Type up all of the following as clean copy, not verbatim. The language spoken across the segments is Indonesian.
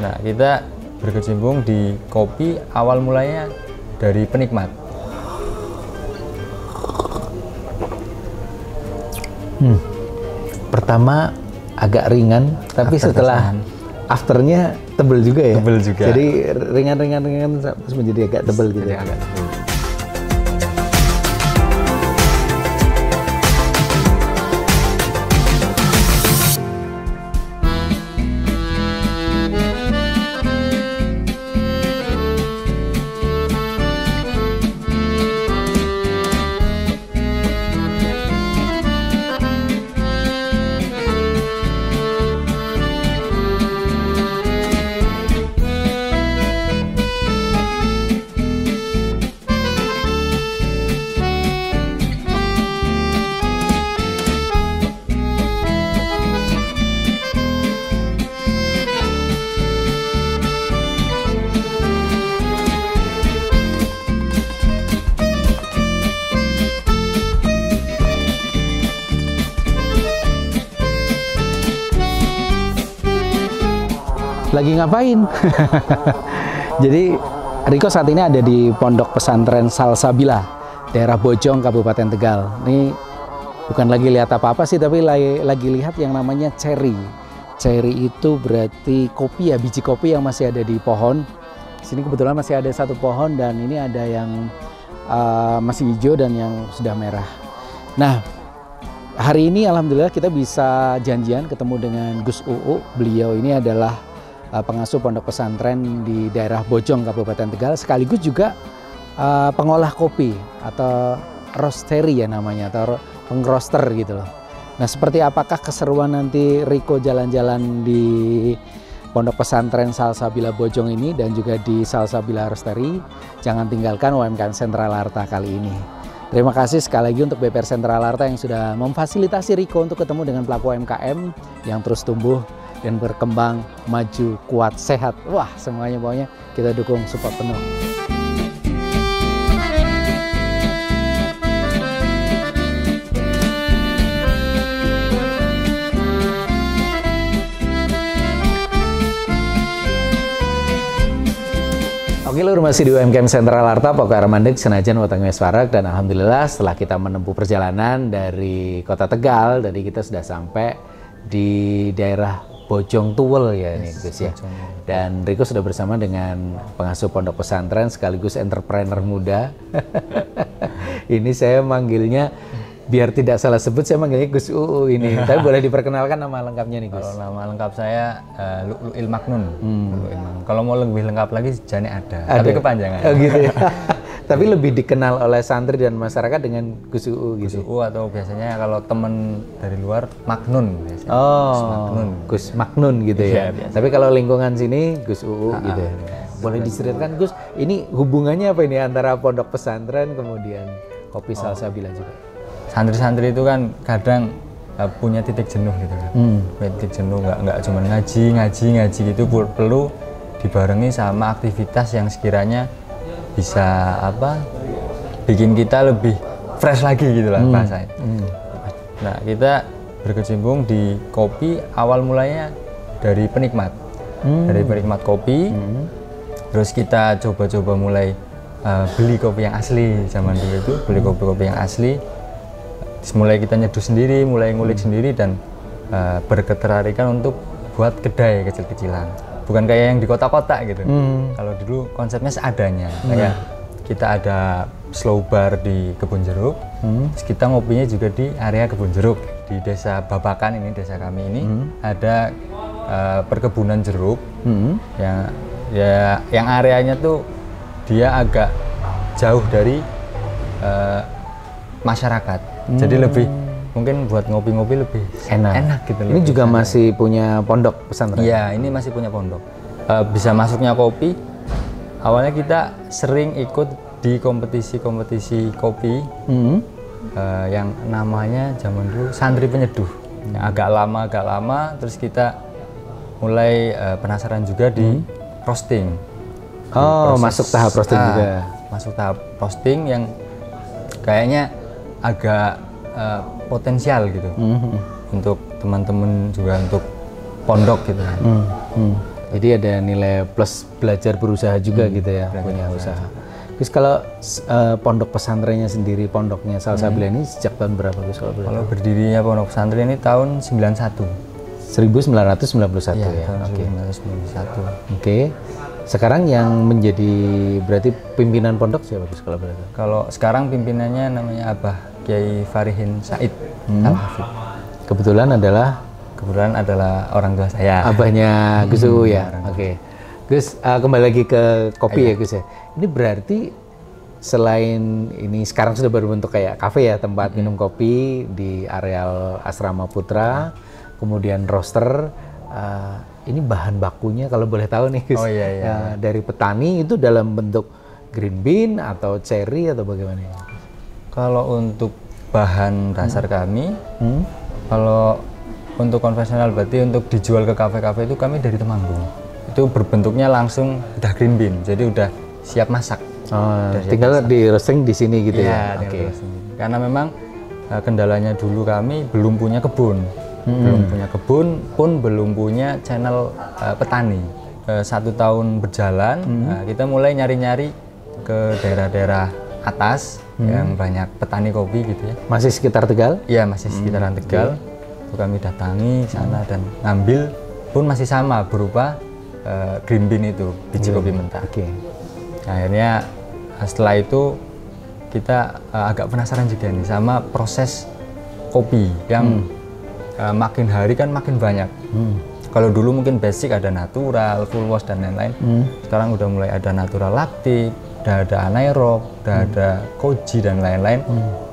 Nah, kita berkecimpung di kopi awal mulanya dari penikmat. Pertama agak ringan, tapi setelah afternya tebel juga ya. Tebel juga. Jadi ringan terus menjadi agak tebel gitu. Jadi agak tebel. Lagi ngapain? Jadi Riko saat ini ada di Pondok Pesantren Salsabila, daerah Bojong, Kabupaten Tegal. Ini bukan lagi lihat apa-apa sih, tapi lagi lihat yang namanya cherry. Cherry itu berarti kopi ya, biji kopi yang masih ada di pohon. Di sini kebetulan masih ada satu pohon dan ini ada yang masih hijau dan yang sudah merah. Nah, hari ini alhamdulillah kita bisa janjian ketemu dengan Gus Uu. Beliau ini adalah pengasuh pondok pesantren di daerah Bojong, Kabupaten Tegal, sekaligus juga pengolah kopi atau roastery ya namanya, atau pengroster gitu loh. Nah, seperti apakah keseruan nanti Riko jalan-jalan di pondok pesantren Salsabila Bojong ini dan juga di Salsabila Roastery? Jangan tinggalkan UMKM Sentral Arta kali ini. Terima kasih sekali lagi untuk BPR Sentral Arta yang sudah memfasilitasi Riko untuk ketemu dengan pelaku UMKM yang terus tumbuh dan berkembang, maju, kuat, sehat. Wah, semuanya pokoknya kita dukung, support penuh. Oke lur, masih di UMKM Sentral Arta, pokoknya Armandek, senajan watang wes warak, dan alhamdulillah setelah kita menempuh perjalanan dari kota Tegal, tadi kita sudah sampai di daerah Bojong Tuwel ya nih Gus ya. Dan Riko sudah bersama dengan pengasuh pondok pesantren sekaligus entrepreneur muda. Ini saya manggilnya biar tidak salah sebut, saya manggilnya Gus Uu ini. Tapi boleh diperkenalkan nama lengkapnya nih Gus. Kalau nama lengkap saya Lu'lu'il Maknun. Kalau mau lebih lengkap lagi Jane ada. Tapi kepanjangan. Oh gitu ya. Tapi lebih dikenal oleh santri dan masyarakat dengan Gus Uu gitu. Gus Uu, atau biasanya kalau temen dari luar Maknun biasanya. Gus Maknun gitu ya. Tapi kalau lingkungan sini Gus Uu gitu ya. Boleh diceritakan Gus, ini hubungannya apa ini antara pondok pesantren kemudian kopi Salsabila juga? Santri-santri itu kan kadang punya titik jenuh gitu kan. Titik jenuh nggak cuma ngaji gitu, perlu dibarengi sama aktivitas yang sekiranya bisa bikin kita lebih fresh lagi gitu lah bahasanya. Nah, kita berkecimpung di kopi awal mulanya dari penikmat. Dari penikmat kopi. Terus kita coba-coba mulai beli kopi yang asli zaman dulu itu, beli kopi-kopi yang asli. Terus mulai kita nyeduh sendiri, mulai ngulik sendiri, dan berketertarikan untuk buat kedai kecil-kecilan. Bukan kayak yang di kota-kota gitu. Kalau dulu konsepnya seadanya. Kayak kita ada slow bar di Kebun Jeruk, terus kita ngopinya juga di area Kebun Jeruk. Di desa Babakan ini, desa kami ini, ada perkebunan jeruk yang areanya tuh dia agak jauh dari masyarakat. Jadi lebih mungkin buat ngopi-ngopi lebih enak gitu. Ini juga masih punya pondok pesantren? Iya, ini masih punya pondok. Bisa masuknya kopi, awalnya kita sering ikut di kompetisi-kompetisi kopi yang namanya zaman dulu Santri Penyeduh. Yang agak lama, terus kita mulai penasaran juga di roasting. Masuk tahap roasting juga? Masuk tahap roasting yang kayaknya agak potensial gitu untuk teman-teman juga, untuk pondok gitu kan. Jadi ada nilai plus belajar berusaha juga gitu ya, punya usaha. Terus kalau pondok pesantrennya sendiri, pondoknya Salsabila ini sejak tahun berapa Gus? Kalau berdirinya pondok pesantren ini tahun 91. 1991 ya. Tahun Oke. 1991. Oke. Sekarang yang menjadi berarti pimpinan pondok siapa Gus kalau boleh tahu? Kalau sekarang pimpinannya namanya Abah Kiai Farihin Said Al-Hafid. Kebetulan adalah orang tua saya. abahnya Gus Uu ya. Oke. Gus, kembali lagi ke kopi ya Gus ya. Ini berarti selain ini sekarang sudah berbentuk kayak kafe ya, tempat minum kopi di areal Asrama Putra, kemudian roaster. Ini bahan bakunya kalau boleh tahu nih Gus. Oh iya. Dari petani itu dalam bentuk green bean atau cherry atau bagaimana ya? Kalau untuk bahan dasar kami, kalau untuk konvensional berarti untuk dijual ke kafe-kafe itu kami dari Temanggung. Itu berbentuknya langsung udah green bean, jadi udah siap masak. Tinggal di roasting di sini gitu ya. Oke. Karena memang kendalanya dulu kami belum punya kebun. Belum punya kebun pun belum punya channel petani. 1 tahun berjalan, kita mulai nyari-nyari ke daerah-daerah atas yang banyak petani kopi gitu ya. Masih sekitar Tegal? Iya, masih sekitaran Tegal. Itu kami datangi sana dan ngambil pun masih sama berupa green bean itu, biji kopi mentah. Akhirnya setelah itu kita agak penasaran juga nih sama proses kopi yang makin hari kan makin banyak. Kalau dulu mungkin basic ada natural, full wash dan lain-lain. Sekarang udah mulai ada natural lactic, udah ada anaerob, udah ada koji dan lain-lain.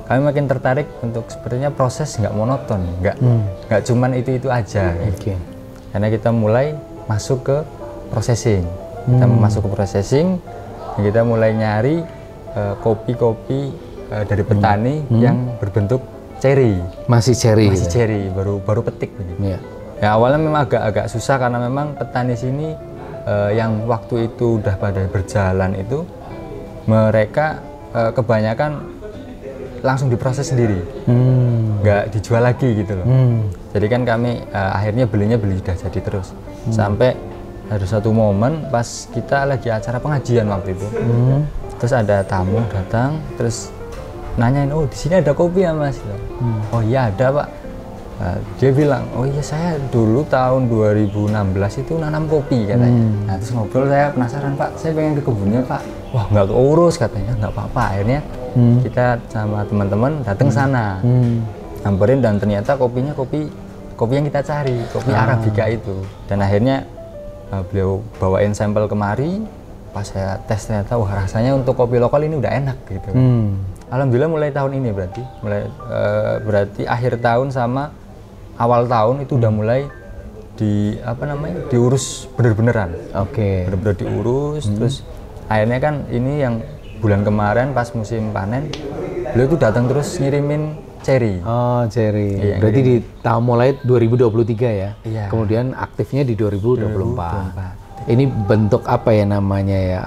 Kami makin tertarik untuk sepertinya proses nggak monoton, nggak cuman itu aja. Karena kita mulai masuk ke processing. Kita masuk ke processing, kita mulai nyari kopi-kopi dari petani yang berbentuk cherry. Masih cherry. Masih cherry, baru petik begitu. Ya awalnya memang agak susah karena memang petani sini yang waktu itu udah pada berjalan itu mereka kebanyakan langsung diproses sendiri, nggak dijual lagi gitu loh. Jadi kan kami akhirnya beli udah jadi terus. Sampai ada satu momen pas kita lagi acara pengajian waktu itu, terus ada tamu datang, terus nanyain, oh di sini ada kopi ya Mas? Oh iya ada Pak. Dia bilang, oh iya saya dulu tahun 2016 itu nanam kopi katanya. Nah terus ngobrol, saya penasaran Pak, saya pengen ke kebunnya Pak. Wah nggak keurus katanya, nggak apa-apa. Akhirnya kita sama teman-teman datang sana, nyamperin dan ternyata kopinya kopi yang kita cari, kopi Arabica itu. Dan akhirnya beliau bawain sampel kemari, pas saya tes ternyata wah rasanya untuk kopi lokal ini udah enak gitu. Alhamdulillah mulai tahun ini berarti akhir tahun sama awal tahun itu udah mulai diurus bener-beneran. Bener-bener diurus. Terus akhirnya kan ini yang bulan kemarin pas musim panen beliau tuh datang terus ngirimin cherry. Cherry. Iya, berarti di tahun mulai 2023 ya. Iya. Kemudian aktifnya di 2024. Ini bentuk apa ya namanya ya?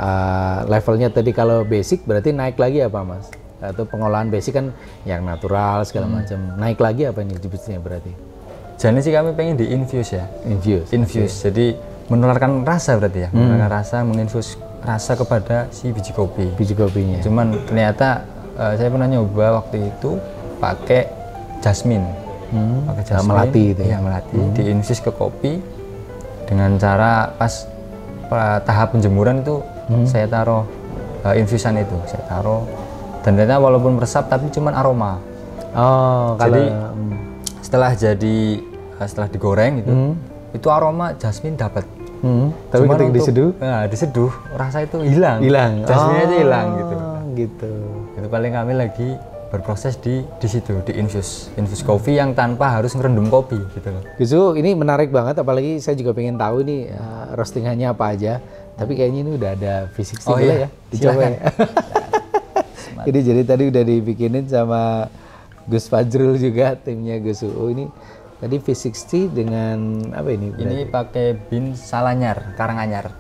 Levelnya tadi kalau basic berarti naik lagi apa Mas? Atau pengolahan basic kan yang natural segala macam. Naik lagi apa ini bisnisnya berarti? Jadi sih kami pengen di infuse ya. Infuse. Jadi menularkan rasa berarti ya. Menularkan rasa, menginfus rasa kepada si biji kopi. Biji kopinya. Cuman ternyata saya pernah nyoba waktu itu pakai jasmine. Pakai jasmine. Melati itu ya. Iya, melati. Diinfus ke kopi dengan cara pas tahap penjemuran itu saya taruh infusan itu, saya taruh. Dan ternyata walaupun meresap tapi cuman aroma. Jadi setelah digoreng itu aroma jasmine dapat. Tapi ketika diseduh? Diseduh rasa itu hilang. Jasmine itu hilang gitu. Itu paling kami lagi berproses di situ, di infus kopi yang tanpa harus ngerendam kopi gitu loh. Gus Uu, ini menarik banget, apalagi saya juga pengen tahu ini roastingannya apa aja. Tapi kayaknya ini udah ada fisik ya, dicoba ya. Jadi tadi udah dibikinin sama Gus Fajrul juga, timnya Gus Uu. Ini tadi V60 dengan apa ini? Ini pakai bin Salanyar, Karanganyar.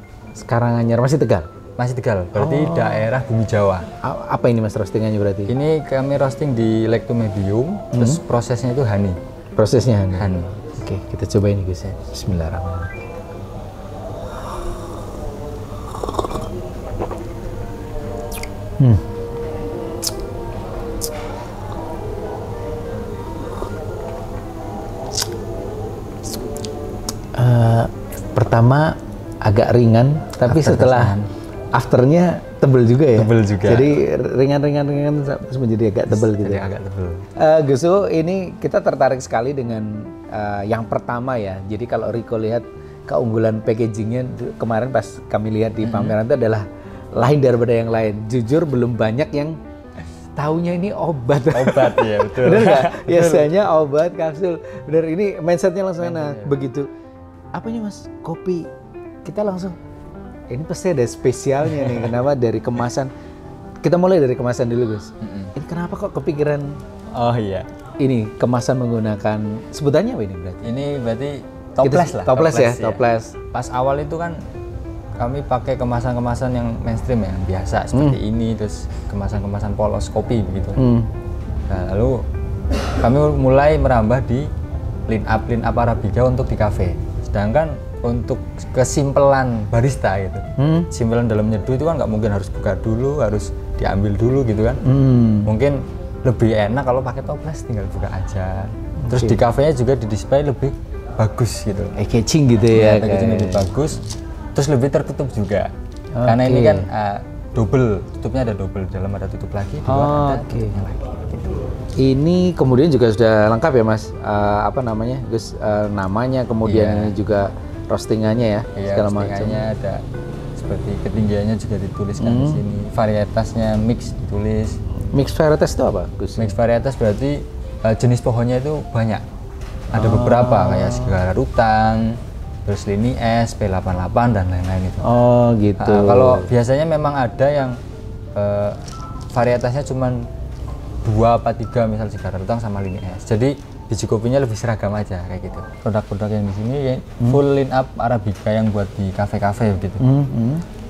Karanganyar, masih Tegal? Masih Tegal, berarti daerah Bumi Jawa. Apa ini Mas roastingannya berarti? Ini kami roasting di lacto medium, terus prosesnya itu honey. Prosesnya honey? Honey. Oke, kita coba ini Gus ya. Bismillahirrahmanirrahim. pertama agak ringan, tapi setelah afternya tebel juga ya. Tebel juga. Jadi ringan terus menjadi agak tebel gitu. Jadi agak tebel. Gus U, ini kita tertarik sekali dengan yang pertama ya. Jadi kalau Rico lihat keunggulan packagingnya kemarin pas kami lihat di pameran itu adalah lain daripada yang lain. Jujur belum banyak yang taunya ini obat. Obat ya, betul. Bener nggak? Biasanya obat kapsul. Bener, ini mindsetnya langsung enak. Begitu. Apanya Mas? Kopi. Kita langsung, ini pasti ada spesialnya nih. Kenapa dari kemasan? Kita mulai dari kemasan dulu Gus. Ini kenapa kok kepikiran? Oh iya. Ini kemasan menggunakan, sebutannya apa ini berarti? Ini berarti toples lah. Toples ya, toples. Pas awal itu kan kami pakai kemasan-kemasan yang mainstream ya, yang biasa seperti ini, terus kemasan-kemasan polos kopi begitu. Nah, lalu kami mulai merambah di line up Arabica untuk di kafe. Sedangkan untuk kesimpelan barista gitu, simpelan dalam nyeduh itu kan nggak mungkin harus buka dulu, harus diambil dulu gitu kan. Mungkin lebih enak kalau pakai toples, tinggal buka aja. Terus di kafenya juga di display lebih bagus gitu. Catching gitu ya. Packaging lebih bagus. Terus lebih tertutup juga, karena ini kan double, tutupnya ada double, dalam ada tutup lagi, di luar ada tutupnya lagi. Gitu. Ini kemudian juga sudah lengkap ya Mas, apa namanya, Gus, namanya, kemudian ini juga roastingannya ya, segala macam. Roastingannya ada seperti ketinggiannya juga dituliskan di sini, varietasnya mix ditulis. Mix varietas itu apa, Gus? Mix varietas berarti jenis pohonnya itu banyak, ada beberapa kayak segala rutang, terus lini es, P88 dan lain-lain itu. Oh gitu. Kalau biasanya memang ada yang varietasnya cuma 2 apa 3, misal Sigara Rutang sama lini es. Jadi biji kopinya lebih seragam aja kayak gitu. Produk-produk yang di sini ya, full line up Arabica yang buat di kafe-kafe gitu.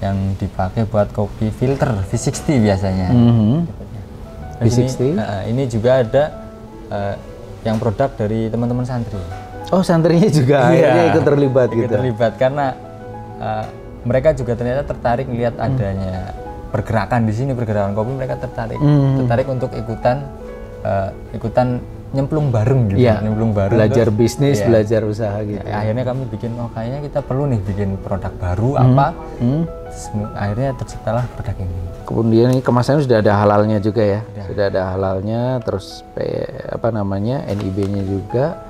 Yang dipakai buat kopi filter V60 biasanya. V60. Ini juga ada yang produk dari teman-teman santri. Oh, santrinya juga akhirnya ikut terlibat gitu. Terlibat karena mereka juga ternyata tertarik melihat adanya pergerakan di sini, pergerakan kopi, mereka tertarik untuk ikutan nyemplung bareng gitu, nyemplung bareng. Belajar bisnis, belajar usaha gitu. Akhirnya kami bikin, kayaknya kita perlu nih bikin produk baru akhirnya terciptalah produk ini. Kemudian ini kemasannya sudah ada halalnya juga ya, sudah ada halalnya, terus NIB-nya juga.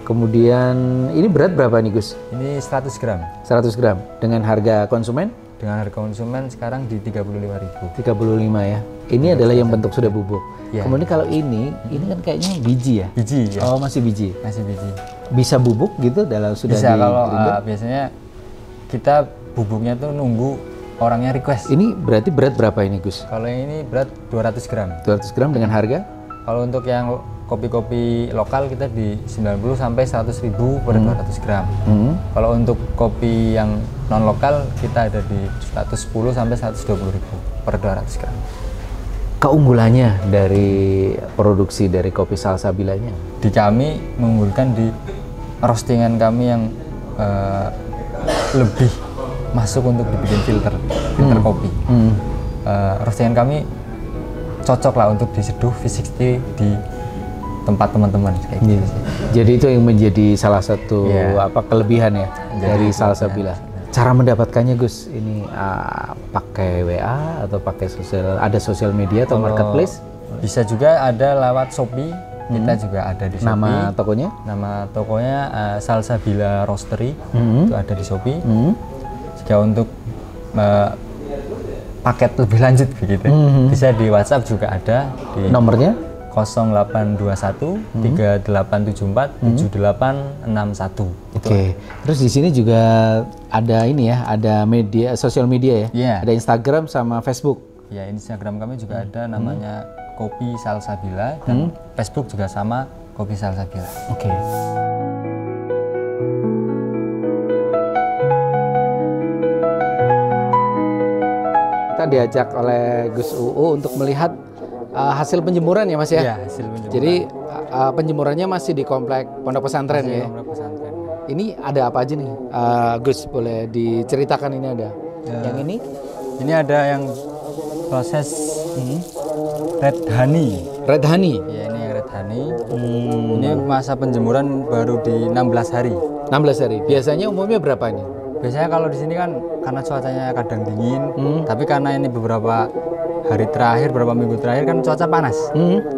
Kemudian ini berat berapa nih Gus? Ini 100 gram. 100 gram. Dengan harga konsumen? Dengan harga konsumen sekarang di 35.000. 35 ya. Ini adalah yang bentuk sudah bubuk. Ya. Kemudian kalau ini kan kayaknya biji ya? Biji ya. Oh, masih biji. Masih biji. Bisa bubuk gitu dalam sudah bisa, kalau biasanya kita bubuknya tuh nunggu orangnya request. Ini berarti berat berapa ini Gus? Kalau ini berat 200 gram. 200 gram dengan harga? Kalau untuk yang kopi-kopi lokal kita di 90 sampai 100.000 per 200 gram. Kalau untuk kopi yang non lokal kita ada di 110 sampai 120.000 per 200 gram. Keunggulannya dari produksi dari kopi Salsabilanya? Di kami mengunggulkan di roastingan kami yang lebih masuk untuk dibikin filter kopi. Roastingan kami cocok lah untuk diseduh V60 di tempat teman-teman kayak gitu sih. Jadi itu yang menjadi salah satu kelebihan ya dari Salsabila. Cara mendapatkannya Gus, ini pakai WA atau pakai sosial media atau marketplace? Bisa juga ada lewat Shopee. Kita juga ada di Shopee. Nama tokonya? Nama tokonya Salsabila Roastery. Itu ada di Shopee. Jika untuk paket lebih lanjut begitu, bisa di WhatsApp juga ada. Di nomornya? 0821 3874 7861. Oke. Terus di sini juga ada ini ya, ada media, sosial media ya. Ada Instagram sama Facebook. Ya, Instagram kami juga ada, namanya Kopi Salsabila, dan Facebook juga sama, Kopi Salsabila. Oke. Kita diajak oleh Gus UU untuk melihat hasil penjemuran ya Mas ya? Iya, hasil penjemuran. Jadi penjemurannya masih di komplek Pondok Pesantren ya? Pondok Pesantren. Ini ada apa aja nih Gus, boleh diceritakan ini ada? Yang ini? Ini ada yang proses Red Honey. Red Honey? Ya, ini yang Red Honey. Ini masa penjemuran baru di 16 hari. 16 hari. Biasanya umumnya berapa ini? Biasanya kalau di sini kan karena cuacanya kadang dingin, tapi karena ini beberapa hari terakhir, beberapa minggu terakhir kan cuaca panas.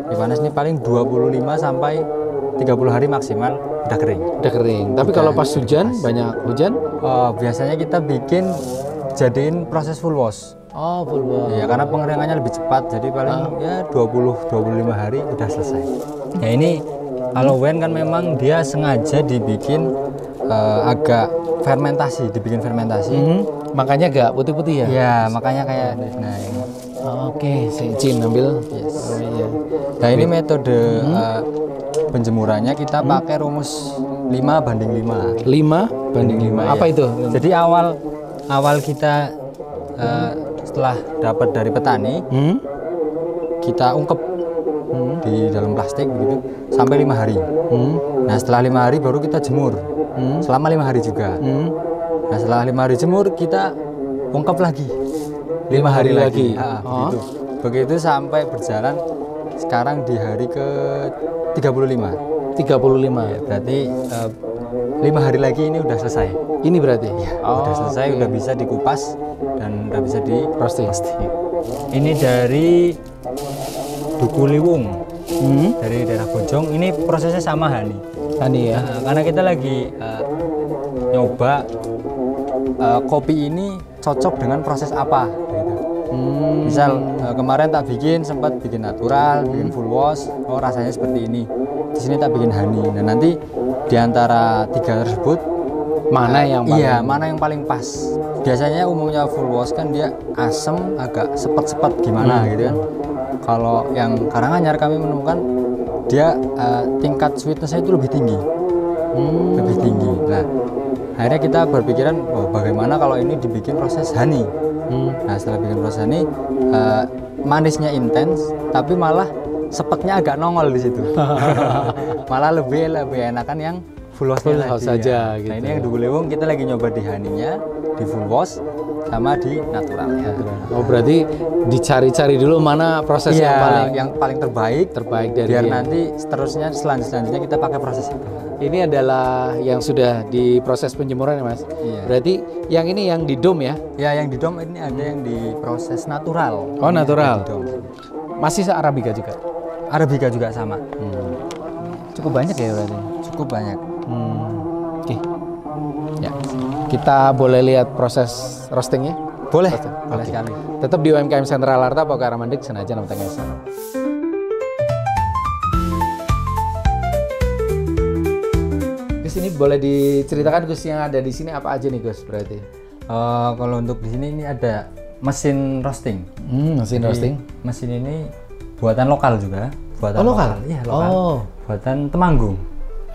Di panas ini paling 25 sampai 30 hari maksimal udah kering. Udah kering. Tapi kalau pas hujan, banyak hujan? Biasanya kita bikin jadiin proses full wash. Oh, full wash. Ya, karena pengeringannya lebih cepat, jadi paling ya 20-25 hari udah selesai. Ya ini kalau wen kan memang dia sengaja dibikin agak fermentasi, dibikin fermentasi. Makanya agak putih-putih ya? Ya, makanya kayak nah ini. Oke, Cin ambil. Yes. Oh iya. Nah, ini metode penjemurannya kita pakai rumus 5:5. 5:5. Apa itu? Jadi awal kita setelah dapat dari petani, kita ungkep di dalam plastik begitu sampai 5 hari. Nah, setelah 5 hari baru kita jemur selama 5 hari juga. Nah, setelah 5 hari jemur kita ungkep lagi 5 hari lagi. Begitu sampai berjalan sekarang di hari ke 35. 35. Ya, berarti 5 hari lagi ini udah selesai. Ini berarti? Ya, udah selesai, udah bisa dikupas dan udah bisa di roasting. Ini dari Duku Liwung, dari daerah Bojong. Ini prosesnya sama Hani. Hani ya? Karena kita lagi nyoba kopi ini cocok dengan proses apa gitu. Misal kemarin tak bikin, sempat bikin natural, bikin full wash, oh rasanya seperti ini. Di sini tak bikin honey. Nah, nanti di antara 3 tersebut mana yang paling mana yang paling pas. Biasanya umumnya full wash kan dia asam, agak sepet-sepet gimana gitu kan. Kalau yang Karanganyar kami menemukan dia tingkat sweetness-nya itu lebih tinggi. Lebih tinggi. Nah, akhirnya kita berpikiran, oh bagaimana kalau ini dibikin proses honey. Nah, setelah bikin proses honey, manisnya intens, tapi malah sepetnya agak nongol di situ. Malah lebih enakan yang full wash saja. Ya. Gitu. Nah, ini yang Duku Liwung kita lagi nyoba di honey-nya, di full wash, sama di naturalnya. Oh, berarti dicari-cari dulu mana proses yang paling terbaik dari biar nanti selanjutnya kita pakai proses itu. Ini adalah yang sudah diproses penjemuran ya Mas? Iya. Berarti yang ini yang di dom ya? Ya, yang di dom ini ada yang diproses natural. Oh, natural. Masih Arabica juga? Arabica juga sama. Cukup banyak ya berarti? Cukup banyak. Oke. Ya. Kita boleh lihat proses roastingnya? Boleh. Boleh sekali. Tetap di UMKM Sentral Arta, Pokok Aramandik, Senajan Namteng Esa. Gus, ini boleh diceritakan Gus yang ada di sini apa aja nih Gus berarti? Kalau untuk di sini ini ada mesin roasting. Mesin roasting. Mesin ini buatan lokal juga. Buatan lokal? Iya, lokal. Buatan Temanggung.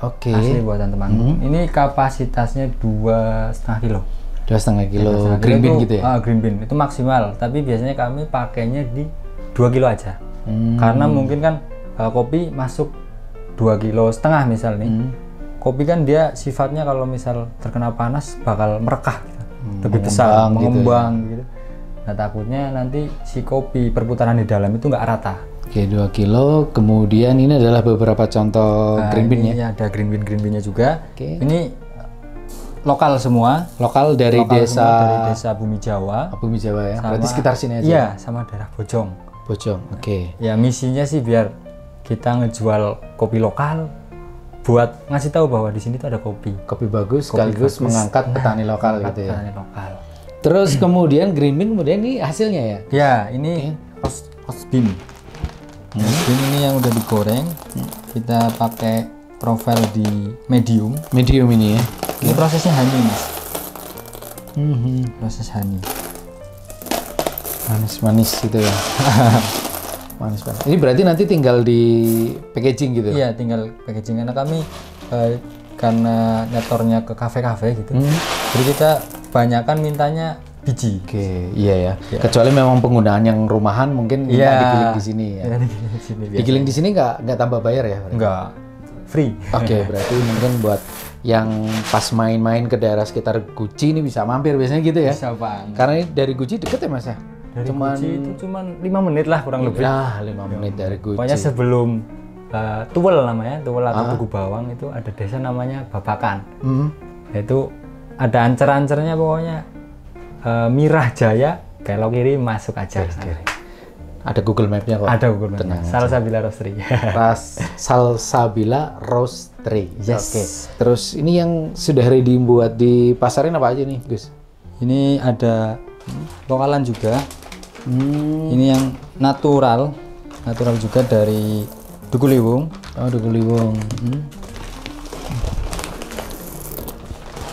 Oke. Asli buatan Temanggung. Ini kapasitasnya 2,5 kilo. 2,5 kilo. Green bean gitu ya? Green bean itu maksimal. Tapi biasanya kami pakainya di 2 kilo aja. Karena mungkin kan kopi masuk 2,5 kilo misal nih. Kopi kan dia sifatnya kalau misal terkena panas bakal merekah gitu. Lebih besar, mengembang gitu. Nah, takutnya nanti si kopi perputaran di dalam itu nggak rata. Oke, 2 kilo. Kemudian ini adalah beberapa contoh green bean ya? Ini ada green bean-nya juga. Ini lokal semua. Lokal dari desa Bumi Jawa. Bumi Jawa ya. Berarti sekitar sini aja. Iya, sama daerah Bojong. Oke. Ya, misinya sih biar kita ngejual kopi lokal, buat ngasih tahu bahwa di sini tuh ada kopi bagus, sekaligus mengangkat petani lokal gitu ya. Petani lokal. Terus kemudian green bean, kemudian ini hasilnya ya? Ya, ini roast bean. Bean ini yang udah digoreng. Kita pakai profil di medium. Medium ini ya. Ini prosesnya honey, Mas. Proses honey. Manis-manis gitu ya. Manis banget. Ini berarti nanti tinggal di packaging gitu? Iya, tinggal packaging. Karena kami karena nyetornya ke kafe-kafe gitu. Jadi kita banyakan mintanya biji. Oke, iya ya. Kecuali memang penggunaan yang rumahan mungkin digiling di sini ya. Digiling di sini nggak tambah bayar ya? Nggak, free. Oke, berarti mungkin buat yang pas main-main ke daerah sekitar Guci ini bisa mampir biasanya gitu ya? Bisa banget. Karena ini dari Guci deket ya Mas ya? Dari Guci itu cuma 5 menit lah kurang lebih. Nah, 5 menit dari Guci. Pokoknya sebelum Tuwel namanya, Tuwel atau Tugu Bawang itu ada desa namanya Babakan. Itu ada ancer-ancernya pokoknya. Mirah Jaya, belok kiri masuk aja. Ada Google Map-nya kok. Ada Google Map. Salsabila Roastery. Salsabila Roastery. Yes. Oke. Terus ini yang sudah ready buat dipasarin apa aja nih, Gus? Ini ada lokalan juga. Ini yang natural juga dari Duku Liwung. Oh, Duku Liwung.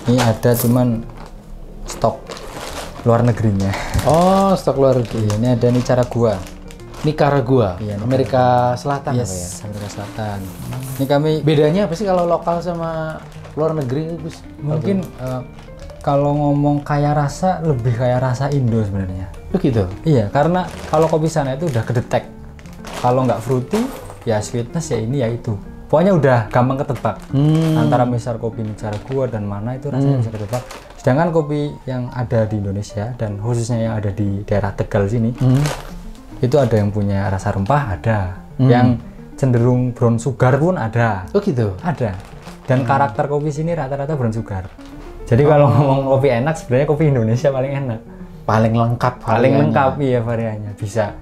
Ini ada cuman stok luar negerinya. Oh, stok luar negeri. Ini ada Nicaragua. Nicaragua, Iya, Amerika Selatan Yes, apa ya? Amerika Selatan. Ini kami Bedanya apa sih kalau lokal sama luar negeri, Gus? mungkin kalau ngomong kaya rasa, lebih kaya rasa Indo sebenarnya. Begitu. Iya, karena kalau kopi sana itu udah kedetek. Kalau nggak fruity, ya sweetness ya ini ya itu. Pokoknya udah gampang ketebak. Antara misal kopi Nicaragua dan mana itu rasanya bisa ketebak. Sedangkan kopi yang ada di Indonesia dan khususnya yang ada di daerah Tegal sini, itu ada yang punya rasa rempah, ada. Yang cenderung brown sugar pun ada. Oh gitu? Ada. Dan karakter kopi sini rata-rata brown sugar. Jadi kalau ngomong kopi enak, sebenarnya kopi Indonesia paling enak. Paling lengkap. Paling lengkap ya variannya. Bisa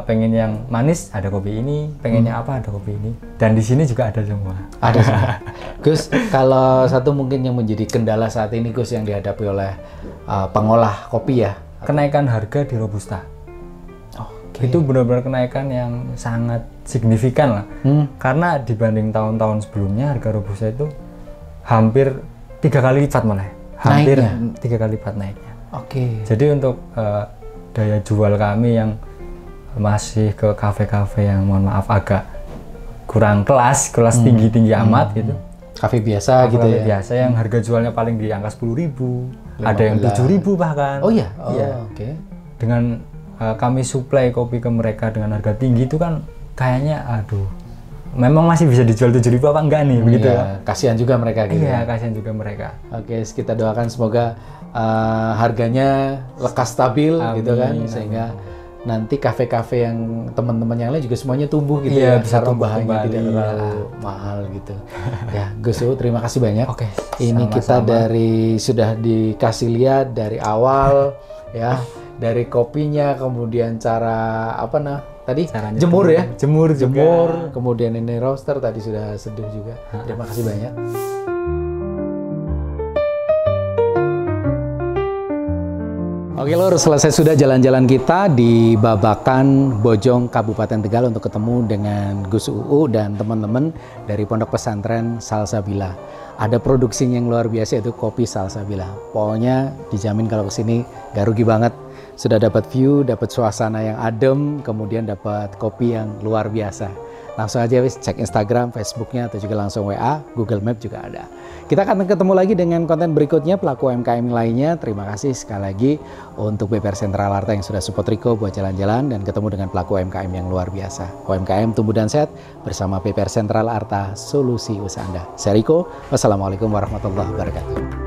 pengen yang manis, ada kopi ini. Pengennya apa, ada kopi ini. Dan di sini juga ada semua. Ada semua. Gus, kalau satu mungkin yang menjadi kendala saat ini, Gus, yang dihadapi oleh pengolah kopi ya? Kenaikan harga di Robusta. Itu benar-benar kenaikan yang sangat signifikan lah. Karena dibanding tahun-tahun sebelumnya harga Robusta itu hampir 3 kali lipat malah. Hampir 3 kali lipat naiknya. Oke. Jadi untuk daya jual kami yang masih ke kafe-kafe yang mohon maaf agak kurang kelas tinggi-tinggi amat gitu. Kafe biasa gitu ya? Biasa yang harga jualnya paling di angka 10.000, ada yang 7.000 bahkan. Oh iya? Iya. Oke. Dengan kami supply kopi ke mereka dengan harga tinggi itu kan kayaknya aduh memang masih bisa dijual 7.000 apa enggak nih begitu ya. Kasihan juga mereka gitu. Iya, kasihan juga mereka. Oke, kita doakan semoga harganya lekas stabil. Amin, gitu kan, sehingga nanti kafe-kafe yang teman-teman yang lain juga semuanya tumbuh gitu ya, bisa tumbuh bahannya tidak terlalu mahal gitu. Ya, Gus, terima kasih banyak. Oke. Ini kita sudah dikasih lihat dari awal ya. Dari kopinya, kemudian cara tadi caranya jemur ya, jemur, kemudian ini roaster tadi sudah seduh juga. Terima kasih banyak. Oke lur, selesai sudah jalan-jalan kita di Babakan, Bojong, Kabupaten Tegal untuk ketemu dengan Gus UU dan teman-teman dari Pondok Pesantren Salsabila. Ada produksinya yang luar biasa, yaitu kopi Salsabila. Pokoknya dijamin kalau kesini gak rugi banget. Sudah dapat view, dapat suasana yang adem, kemudian dapat kopi yang luar biasa. Langsung aja cek Instagram, Facebooknya, atau juga langsung WA, Google Map juga ada. Kita akan ketemu lagi dengan konten berikutnya, pelaku UMKM lainnya. Terima kasih sekali lagi untuk BPR Sentral Arta yang sudah support Riko buat jalan-jalan dan ketemu dengan pelaku UMKM yang luar biasa. UMKM tumbuh dan sehat bersama BPR Sentral Arta, solusi usaha Anda. Saya Riko, wassalamualaikum warahmatullahi wabarakatuh.